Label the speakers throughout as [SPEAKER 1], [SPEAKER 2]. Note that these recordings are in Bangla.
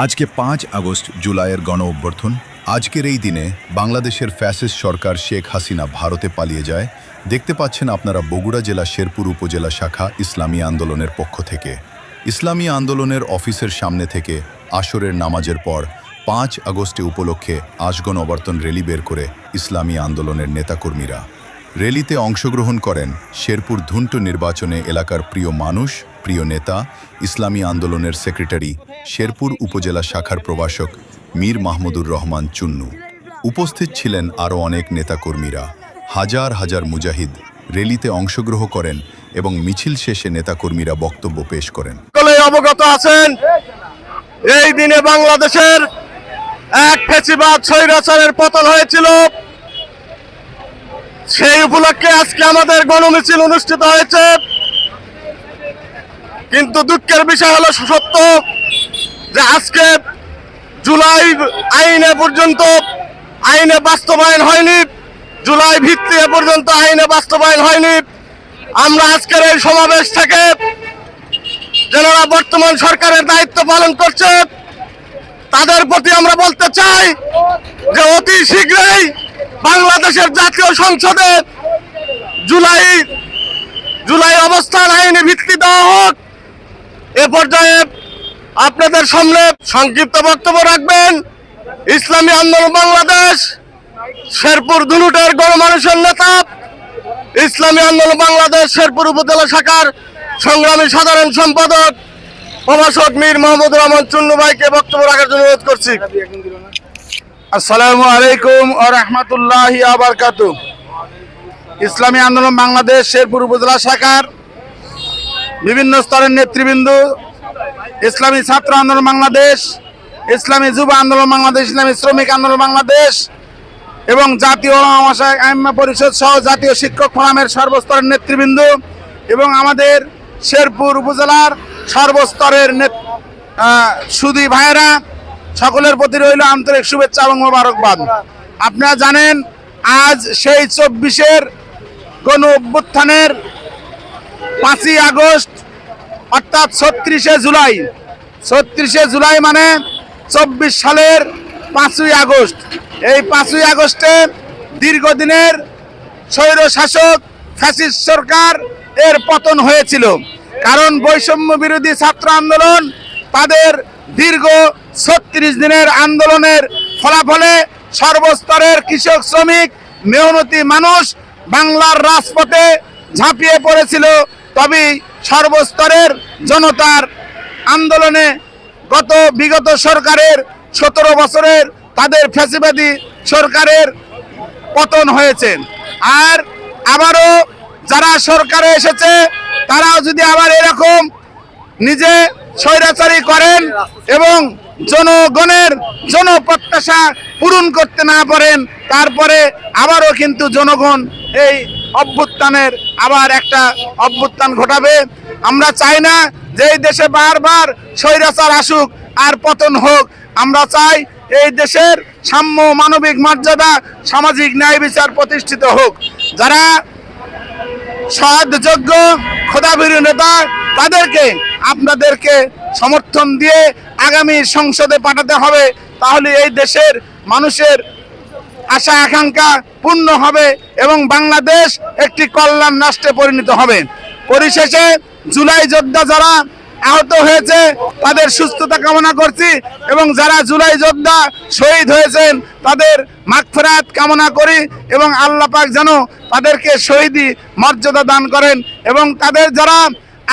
[SPEAKER 1] আজকে 5 আগস্ট জুলাইয়ের গণ অভ্যর্থন। আজকের এই দিনে বাংলাদেশের ফ্যাসিস্ট সরকার শেখ হাসিনা ভারতে পালিয়ে যায়। দেখতে পাচ্ছেন আপনারা বগুড়া জেলা শেরপুর উপজেলা শাখা ইসলামী আন্দোলনের পক্ষ থেকে ইসলামী আন্দোলনের অফিসের সামনে থেকে আসরের নামাজের পর 5 আগস্টে উপলক্ষে আশগণ অবর্তন র্যালি বের করে ইসলামী আন্দোলনের নেতাকর্মীরা র্যালিতে অংশগ্রহণ করেন। শেরপুর ধুন্ট নির্বাচনে এলাকার প্রিয় মানুষ, প্রিয় নেতা, ইসলামী আন্দোলনের সেক্রেটারি, শেরপুর উপজেলা শাখার প্রভাষক মীর মাহমুদুর রহমান চুন্নু। উপস্থিত ছিলেন আরও অনেক নেতাকর্মীরা। হাজার হাজার মুজাহিদ র্যালিতে অংশগ্রহণ করেন এবং মিছিল শেষে নেতাকর্মীরা বক্তব্য পেশ করেন।
[SPEAKER 2] অবগত আছেন, এই দিনে বাংলাদেশের এক ফ্যাসিবাদ স্বৈরাচারের পতন হয়েছিল। সেই উপলক্ষে আজকে আমাদের গণমিছিল অনুষ্ঠিত হয়েছে। কিন্তু দুঃখের বিষয় হলো সত্য যে আজকে জুলাই আইনে পর্যন্ত আইনে বাস্তবায়ন হয়নি, জুলাই ভিত্তি পর্যন্ত আইনে বাস্তবায়ন হয়নি। আমরা আজকের এই সমাবেশ থেকে যারা বর্তমান সরকারের দায়িত্ব পালন করছে তাদের প্রতি আমরা বলতে চাই যে অতি শীঘ্রই বাংলাদেশের জাতীয় সংসদে জুলাই অবস্থান আইনে ভিত্তি দেওয়া হোক। এ পর্যায়ে আপনাদের সামনে সংক্ষিপ্ত বক্তব্য রাখবেন ইসলামী আন্দোলন বাংলাদেশ শেরপুর ধুনুটের গণমানুষের নেতা, ইসলামী আন্দোলন বাংলাদেশ শেরপুর উপজেলা শাখার সংগ্রামী সাধারণ সম্পাদক প্রভাষক মীর মাহমুদুর রহমান চুন্নু ভাইকে বক্তব্য রাখার জন্য অনুরোধ করছি।
[SPEAKER 3] আসসালামু আলাইকুম ওয়া রাহমাতুল্লাহি ওয়া বারাকাতুহু। ইসলামী আন্দোলন বাংলাদেশ শেরপুর উপজেলা শাখার বিভিন্ন স্তরের নেতৃবৃন্দ, ইসলামী ছাত্র আন্দোলন বাংলাদেশ, ইসলামী যুব আন্দোলন বাংলাদেশ, ইসলামী শ্রমিক আন্দোলন বাংলাদেশ এবং জাতীয় উলামা আইম্মা পরিষদ সহ জাতীয় শিক্ষক ফোরামের সর্বস্তরের নেতৃবৃন্দ এবং আমাদের শেরপুর উপজেলার সর্বস্তরের সুধী ভাইয়েরা, সকলের প্রতি রইল আন্তরিক শুভেচ্ছা এবং মোবারকবাদ। আপনারা জানেন আজ সেই 24-এর গণ অভ্যুত্থানের 5ই আগস্ট অর্থাৎ 36শে জুলাই মানে 24 সালের 5ই আগস্ট। এই 5ই আগস্টে দীর্ঘদিনের স্বৈর শাসক ফ্যাসিস্ট সরকার এর পতন হয়েছিল। কারণ বৈষম্য বিরোধী ছাত্র আন্দোলন তাদের দীর্ঘ 36 দিনের আন্দোলনের ফলাফলে সর্বস্তরের কৃষক, শ্রমিক, মেহনতি মানুষ বাংলার রাজপথে ঝাঁপিয়ে পড়েছিল। তবে সর্বস্তরের জনতার আন্দোলনে বিগত সরকারের 17 বছরের তাদের ফ্যাসিবাদী সরকারের পতন হয়েছে। আর আবারও যারা সরকারে এসেছে তারাও যদি আবার এরকম নিজে স্বৈরাচারী করেন এবং জনগণের জনপ্রত্যাশা পূরণ করতে না পারেন, তারপরে আবারও কিন্তু জনগণ এই অভ্যুত্থানের আবার একটা অভ্যুত্থান ঘটাবে। আমরা চাই না যে এই দেশে বারবার স্বৈরাচার আসুক আর পতন হোক। আমরা চাই এই দেশের সাম্য, মানবিক মর্যাদা, সামাজিক ন্যায় বিচার প্রতিষ্ঠিত হোক। যারা সৎযোগ্য খোদাভীরু নেতা তাদেরকে আপনাদেরকে সমর্থন দিয়ে আগামী সংসদে পাঠাতে হবে। তাহলে এই দেশের মানুষের আশা আকাঙ্ক্ষা পূর্ণ হবে এবং বাংলাদেশ একটি কল্যাণ রাষ্ট্রে পরিণত হবে। পরিশেষে জুলাই যোদ্ধা যারা আহত হয়েছে তাদের সুস্থতা কামনা করছি এবং যারা জুলাই যোদ্ধা শহীদ হয়েছেন তাদের মাগফিরাত কামনা করি এবং আল্লাহ পাক যেন তাদেরকে শহীদি মর্যাদা দান করেন এবং তাদের যারা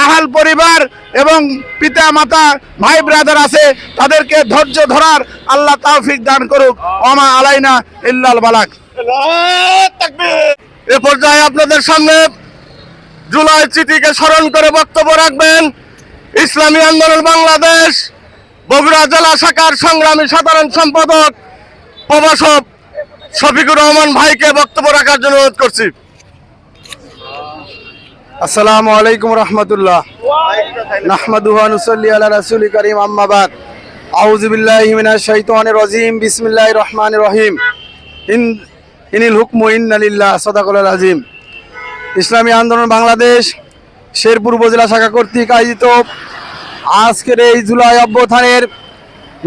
[SPEAKER 3] আহাল পরিবার এবং পিতা মাতা ভাই ব্রাদার আছে তাদেরকে ধৈর্য ধরার আল্লাহ তৌফিক দান করুক। ওমা আলাইনা ইল্লাল বালাগ।
[SPEAKER 2] এ পর্যায়ে আপনাদের সামনে জুলাই চিঠিকে স্মরণ করে বক্তব্য রাখবেন ইসলামী আন্দোলন বাংলাদেশ বগুড়া জেলা শাখার সংগ্রামী সাধারণ সম্পাদক প্রভাষক শফিকুর রহমান ভাইকে বক্তব্য রাখার জন্য অনুরোধ করছি।
[SPEAKER 3] আসসালামু আলাইকুম রাহমাতুল্লাহ। নাহমাদুহু ওয়া নুসাল্লি আলা রাসূলি কারীম, আম্মা বাদ। আউযু বিল্লাহি মিনাশ শাইতানির রাজীম। বিসমিল্লাহির রহমানির রহিম। ইনিল হুকমু ইন্না লিল্লাহ, সাদাকাল আযীম। ইসলামী আন্দোলন বাংলাদেশ শেরপুর উপজেলা শাখা কর্তৃক আয়োজিত আজকের এই জুলাই অভ্যুত্থানের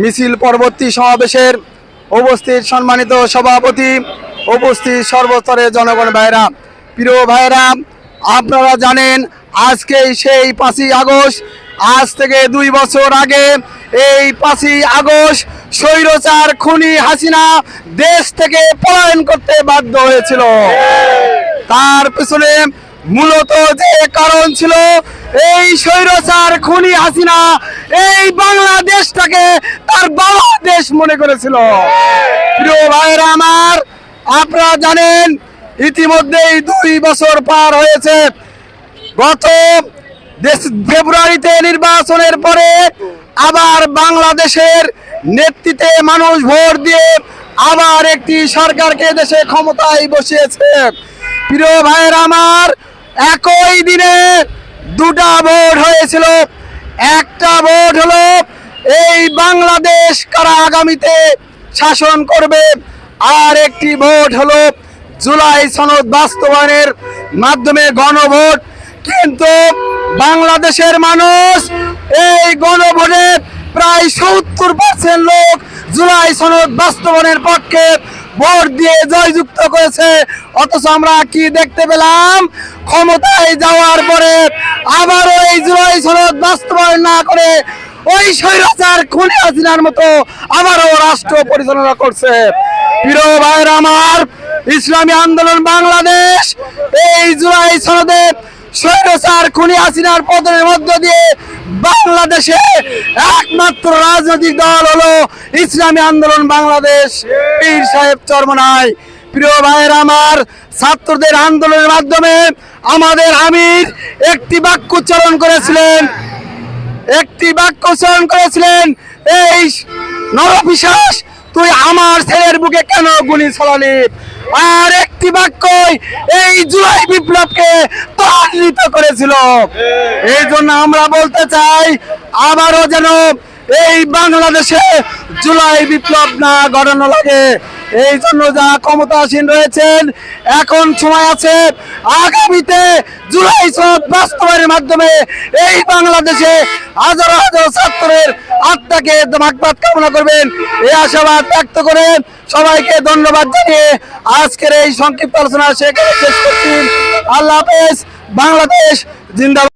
[SPEAKER 3] মিছিল পরবর্তী সমাবেশের উপস্থিত সম্মানিত সভাপতি, উপস্থিত সর্বস্তরের জনগণ ভাইরা, প্রিয় ভাইরা, আপনারা জানেন আজকেই সেই 5ই আগস্ট। আজ থেকে 2 বছর আগে এই 5ই আগস্ট স্বৈরাচার খুনি হাসিনা দেশ থেকে পলায়ন করতে বাধ্য হয়েছিল। তার পিছনে মূলত যে কারণ ছিল, এই স্বৈরাচার খুনি হাসিনা এই বাংলাদেশটাকে তার বাবা দেশ মনে করেছিল। প্রিয় ভাইরা আমার, আপনারা জানেন ইতিমধ্যেই 2 বছর পার হয়েছে। গত ফেব্রুয়ারিতে নির্বাচনের পরে আবার বাংলাদেশের নেতৃত্বে মানুষ ভোট দিয়ে আবার একটি সরকারকে দেশে ক্ষমতায় বসিয়েছে। প্রিয় ভাইয়েরা আমার, একই দিনে 2টা ভোট হয়েছিল। একটা ভোট হলো এই বাংলাদেশ কারা আগামীতে শাসন করবে, আর একটি ভোট হলো জুলাই সনদ বাস্তবায়নের মাধ্যমে গণভোট। কিন্তু বাংলাদেশের মানুষ এই গণভোটে প্রায় 70% লোক জুলাই সনদ বাস্তবায়নের পক্ষে ভোট দিয়ে জয়যুক্ত করেছে। অথচ আমরা কি দেখতে পেলাম, ক্ষমতায় যাওয়ার পরে আবারও এই জুলাই সনদ বাস্তবায়ন না করে ওই স্বৈরাচার খুনি হাসিনার মতো আবারও রাষ্ট্র পরিচালনা করছে। প্রিয় ভাইরা আমার, ইসলামী আন্দোলন বাংলাদেশ এই জুলাই সনদে স্বৈরাচার খুনি হাসিনার পতনের মধ্য দিয়ে বাংলাদেশে একমাত্র রাজনৈতিক দল হলো ইসলামী আন্দোলন বাংলাদেশ, পীর সাহেব চরমনাই। প্রিয় ভাইয়ের আমার, ছাত্রদের আন্দোলনের মাধ্যমে আমাদের আমির একটি বাক্য উচ্চারণ করেছিলেন, এই নরপিশাচ তুই আমার ছেলের বুকে কেন গুলি চালালি। আর একটি বাক্যই এই জুলাই বিপ্লবকে ত্বরান্বিত করেছিল। এই জন্য আমরা বলতে চাই, আবারও যেন এই বাংলাদেশে জুলাই বিপ্লব না ঘটানো লাগে। এই জন্য যা ক্ষমতাসীন রয়েছেন, এখন সময় আছে আগামীতে জুলাই সনদ বাস্তবায়নের মাধ্যমে এই বাংলাদেশে হাজার হাজার ছাত্রের আত্মাকে মাগফিরাত কামনা করবেন, এই আশাবাদ ব্যক্ত করে সবাইকে ধন্যবাদ জানিয়ে আজকের এই সংক্ষিপ্ত আলোচনা শেষ করছি। আল্লাহ হাফেজ। বাংলাদেশ জিন্দাবাদ।